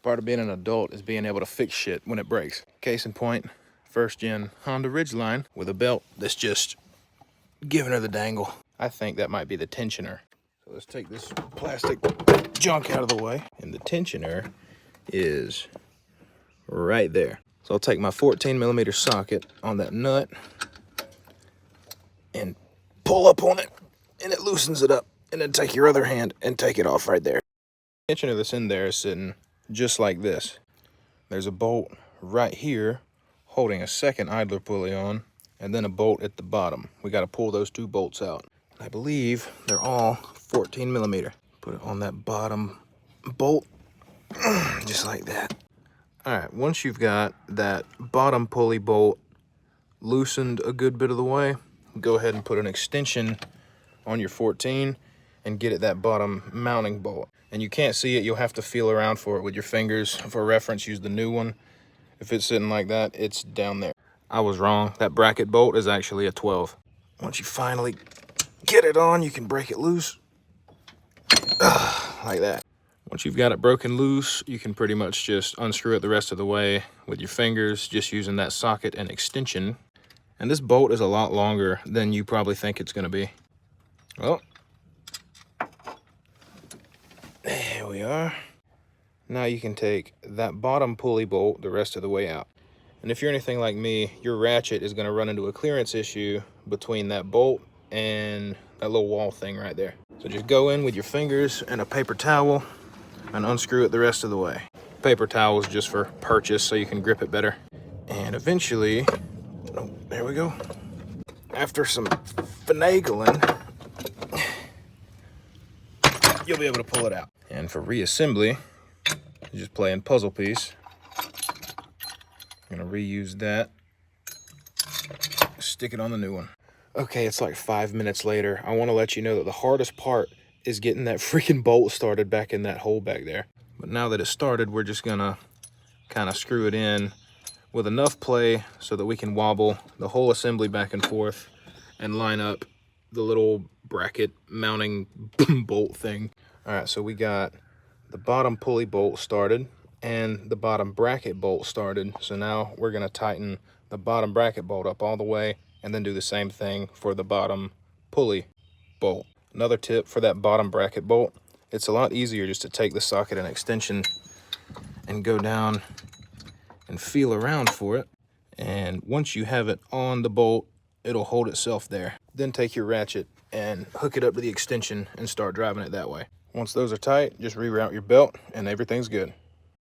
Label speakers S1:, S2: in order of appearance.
S1: Part of being an adult is being able to fix shit when it breaks. Case in point, first gen Honda Ridgeline with a belt that's just giving her the dangle. I think that might be the tensioner. So let's take this plastic junk out of the way. And the tensioner is right there. So I'll take my 14mm socket on that nut and pull up on it, and it loosens it up. And then take your other hand and take it off right there. The tensioner that's in there is sitting just like this. There's a bolt right here holding a second idler pulley on, and then a bolt at the bottom. We got to pull those two bolts out. I believe they're all 14mm. Put it on that bottom bolt, just like that. All right, once you've got that bottom pulley bolt loosened a good bit of the way, go ahead and put an extension on your 14 and get at that bottom mounting bolt. And you can't see it, you'll have to feel around for it with your fingers. For reference, use the new one. If it's sitting like that, it's down there. I was wrong, that bracket bolt is actually a 12. Once you finally get it on, you can break it loose, like that. Once you've got it broken loose, you can pretty much just unscrew it the rest of the way with your fingers, just using that socket and extension. And this bolt is a lot longer than you probably think it's gonna be. Well, there we are. Now you can take that bottom pulley bolt the rest of the way out. And if you're anything like me, your ratchet is gonna run into a clearance issue between that bolt and that little wall thing right there. So just go in with your fingers and a paper towel and unscrew it the rest of the way. Paper towel is just for purchase so you can grip it better. And eventually, oh, there we go. After some finagling, you'll be able to pull it out. And for reassembly, you just play in puzzle piece. I'm gonna reuse that, stick it on the new one. Okay, it's like 5 minutes later. I wanna let you know that the hardest part is getting that freaking bolt started back in that hole back there. But now that it's started, we're just gonna kind of screw it in with enough play so that we can wobble the whole assembly back and forth and line up the little bracket mounting bolt thing. All right, so we got the bottom pulley bolt started and the bottom bracket bolt started. So now we're gonna tighten the bottom bracket bolt up all the way and then do the same thing for the bottom pulley bolt. Another tip for that bottom bracket bolt, it's a lot easier just to take the socket and extension and go down and feel around for it. And once you have it on the bolt, it'll hold itself there. Then take your ratchet and hook it up to the extension and start driving it that way. Once those are tight, just reroute your belt and everything's good.